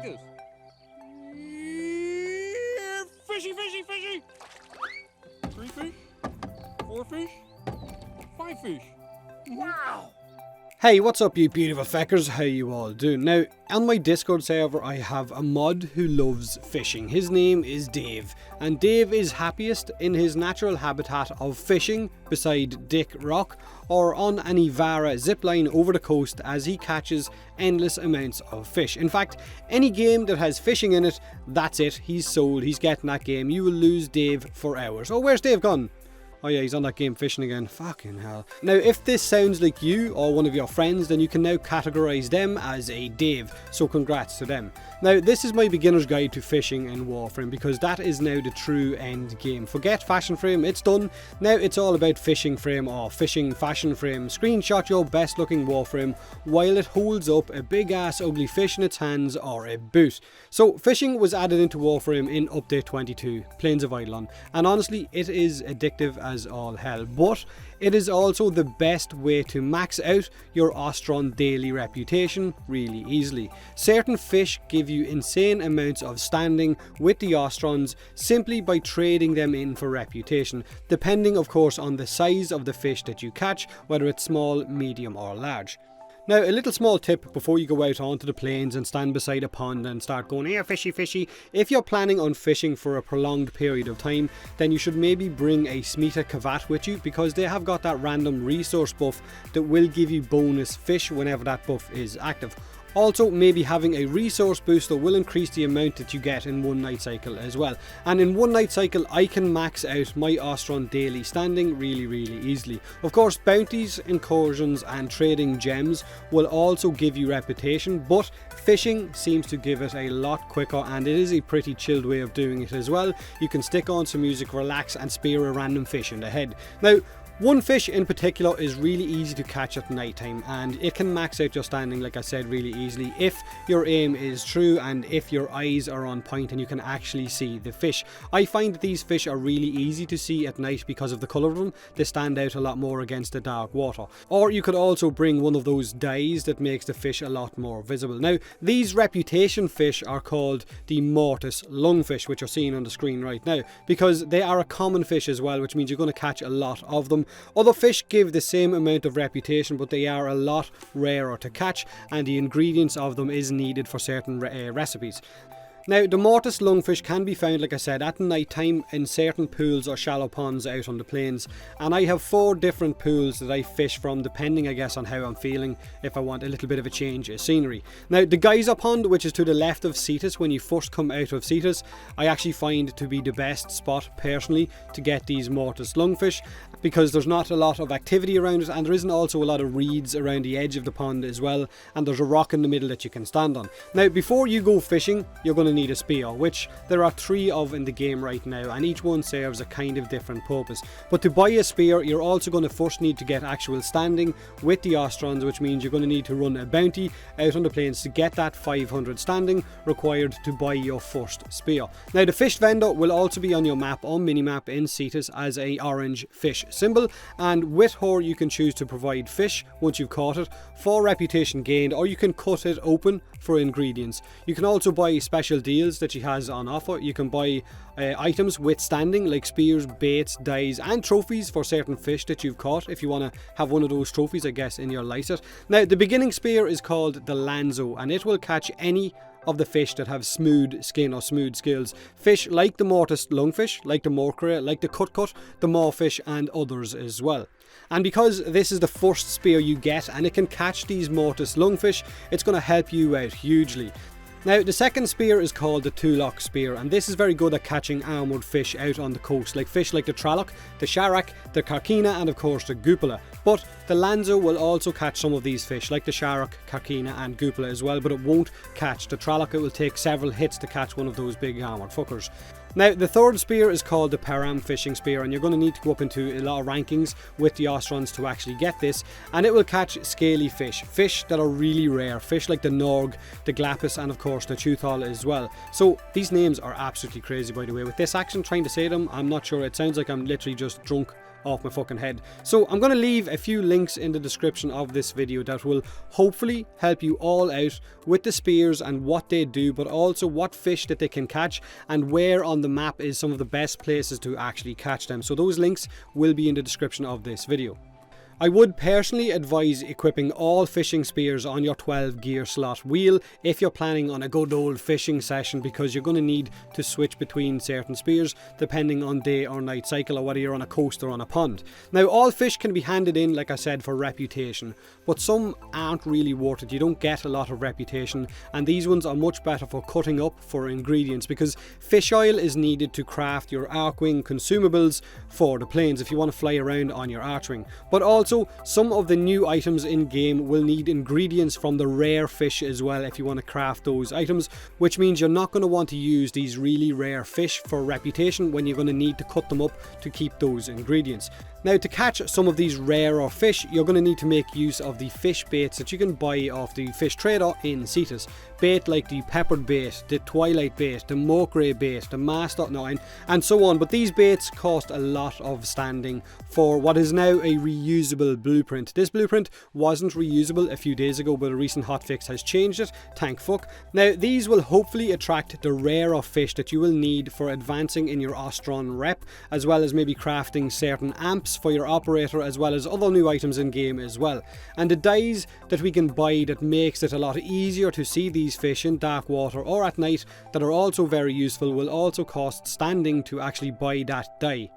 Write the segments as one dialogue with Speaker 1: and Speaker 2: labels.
Speaker 1: like this. Yeah, fishy, fishy, fishy. 3 fish, 4 fish, 5 fish. Wow.
Speaker 2: Hey, what's up you beautiful feckers, how you all doing? Now, on my Discord server I have a mod who loves fishing. His name is Dave, and Dave is happiest in his natural habitat of fishing beside Dick Rock or on an Ivara zipline over the coast as he catches endless amounts of fish. In fact, any game that has fishing in it, that's it, he's sold, he's getting that game. You will lose Dave for hours. Oh, where's Dave gone? Oh yeah, he's on that game fishing again. Fucking hell. Now, if this sounds like you or one of your friends, then you can now categorise them as a Dave, so congrats to them. Now, this is my beginner's guide to fishing in Warframe, because that is now the true end game. Forget fashion frame, it's done. Now it's all about fishing frame or fishing fashion frame. Screenshot your best looking Warframe while it holds up a big ass ugly fish in its hands or a boot. So fishing was added into Warframe in update 22, Plains of Eidolon, and honestly it is addictive as all hell, but it is also the best way to max out your Ostron daily reputation really easily. Certain fish give you insane amounts of standing with the Ostrons simply by trading them in for reputation, depending of course on the size of the fish that you catch, whether it's small, medium or large. Now, a little small tip before you go out onto the plains and stand beside a pond and start going, here fishy fishy, if you're planning on fishing for a prolonged period of time, then you should maybe bring a Smita Kavat with you, because they have got that random resource buff that will give you bonus fish whenever that buff is active. Also, maybe having a resource booster will increase the amount that you get in one night cycle as well. And in one night cycle, I can max out my Ostron daily standing really easily. Of course, bounties, incursions and trading gems will also give you reputation, but fishing seems to give it a lot quicker, and it is a pretty chilled way of doing it as well. You can stick on some music, relax and spear a random fish in the head. Now, one fish in particular is really easy to catch at night time, and it can max out your standing, like I said, really easily if your aim is true and if your eyes are on point and you can actually see the fish. I find that these fish are really easy to see at night because of the colour of them. They stand out a lot more against the dark water. Or you could also bring one of those dyes that makes the fish a lot more visible. Now, these reputation fish are called the Mortis Lungfish, which you're seeing on the screen right now, because they are a common fish as well, which means you're going to catch a lot of them. Other fish give the same amount of reputation, but they are a lot rarer to catch, and the ingredients of them is needed for certain recipes. Now, the Mortis Lungfish can be found, like I said, at night time in certain pools or shallow ponds out on the plains, and I have 4 different pools that I fish from, depending I guess on how I'm feeling, if I want a little bit of a change of scenery. Now, the Geyser Pond, which is to the left of Cetus when you first come out of Cetus, I actually find to be the best spot personally to get these Mortis Lungfish, because there's not a lot of activity around it, and there isn't also a lot of reeds around the edge of the pond as well, and there's a rock in the middle that you can stand on. Now, before you go fishing, you're going to need a spear, which there are 3 of in the game right now, and each one serves a kind of different purpose. But to buy a spear, you're also going to first need to get actual standing with the Ostrons, which means you're going to need to run a bounty out on the plains to get that 500 standing required to buy your first spear. Now, the fish vendor will also be on your map or minimap in Cetus as a orange fish symbol, and with her you can choose to provide fish once you've caught it for reputation gained, or you can cut it open for ingredients. You can also buy special deals that she has on offer. You can buy items with standing like spears, baits, dyes and trophies for certain fish that you've caught, if you want to have one of those trophies I guess in your light set. Now, the beginning spear is called the Lanzo, and it will catch any of the fish that have smooth skin or smooth scales. Fish like the Mortis Lungfish, like the Morcrea, like the Cutcut, the Moorfish and others as well. And because this is the first spear you get and it can catch these Mortis Lungfish, it's going to help you out hugely. Now, the second spear is called the Tulok Spear, and this is very good at catching armoured fish out on the coast, like fish like the Tralloc, the Sharak, the Carkina and of course the Gupala. But the Lanzo will also catch some of these fish like the Sharak, Carkina and Gupala as well, but it won't catch the Tralloc. It will take several hits to catch one of those big armoured fuckers. Now, the third spear is called the Param Fishing Spear, and you're going to need to go up into a lot of rankings with the Ostrons to actually get this, and it will catch scaly fish, fish that are really rare, fish like the Norg, the Glapis and of course the Chuthal as well. So these names are absolutely crazy, by the way. With this accent trying to say them, I'm not sure, it sounds like I'm literally just drunk off my fucking head. So I'm going to leave a few links in the description of this video that will hopefully help you all out with the spears and what they do, but also what fish that they can catch and where on the map is some of the best places to actually catch them. So those links will be in the description of this video. I would personally advise equipping all fishing spears on your 12 gear slot wheel if you're planning on a good old fishing session, because you're going to need to switch between certain spears depending on day or night cycle, or whether you're on a coast or on a pond. Now, all fish can be handed in, like I said, for reputation, but some aren't really worth it. You don't get a lot of reputation, and these ones are much better for cutting up for ingredients, because fish oil is needed to craft your Archwing consumables for the planes if you want to fly around on your Archwing. But also, some of the new items in game will need ingredients from the rare fish as well if you want to craft those items, which means you're not going to want to use these really rare fish for reputation when you're going to need to cut them up to keep those ingredients. Now, to catch some of these rarer fish, you're going to need to make use of the fish baits that you can buy off the fish trader in Cetus. Bait like the peppered bait, the twilight bait, the mochray bait, the master 9, and so on. But these baits cost a lot of standing for what is now a reusable blueprint. This blueprint wasn't reusable a few days ago, but a recent hotfix has changed it, thank fuck. Now, these will hopefully attract the rarer fish that you will need for advancing in your Ostron rep, as well as maybe crafting certain amps for your operator, as well as other new items in game as well. And the dyes that we can buy that makes it a lot easier to see these fish in dark water or at night, that are also very useful, will also cost standing to actually buy that dye.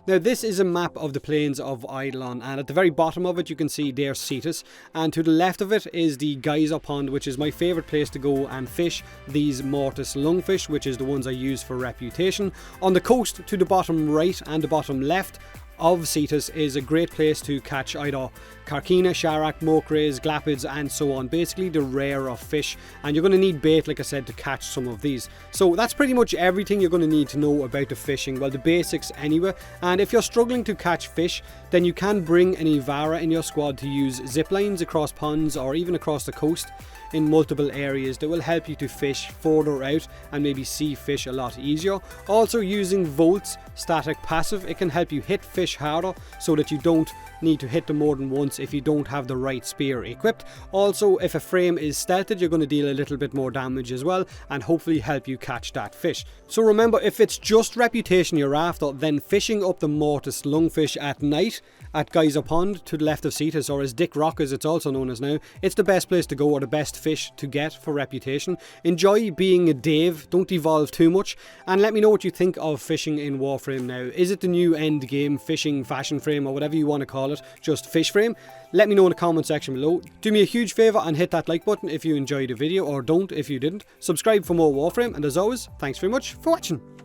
Speaker 2: Now, this is a map of the plains of Eidolon, and at the very bottom of it you can see there's Cetus, and to the left of it is the geyser pond, which is my favourite place to go and fish these Mortis Lungfish, which is the ones I use for reputation. On the coast to the bottom right and the bottom left of Cetus is a great place to catch either Carkina, Sharak, Mochrays, Glapids and so on, basically the rarer fish, and you're going to need bait, like I said, to catch some of these. So that's pretty much everything you're going to need to know about the fishing, well, the basics anyway. And if you're struggling to catch fish, then you can bring an Ivara in your squad to use zip lines across ponds or even across the coast in multiple areas that will help you to fish further out and maybe see fish a lot easier. Also, using Volt's static passive, it can help you hit fish harder so that you don't need to hit them more than once if you don't have the right spear equipped. Also, if a frame is stealthed, you're going to deal a little bit more damage as well and hopefully help you catch that fish. So remember, if it's just reputation you're after, then fishing up the Mortis Lungfish at night at Geyser Pond to the left of Cetus, or as Dick Rock as it's also known as now, it's the best place to go, or the best fish to get for reputation. Enjoy being a Dave, don't evolve too much, and let me know what you think of fishing in Warframe now. Is it the new Endgame fishing fashion frame, or whatever you want to call it, just fish frame? Let me know in the comment section below. Do me a huge favour and hit that like button if you enjoyed the video, or don't if you didn't. Subscribe for more Warframe, and as always, thanks very much for watching.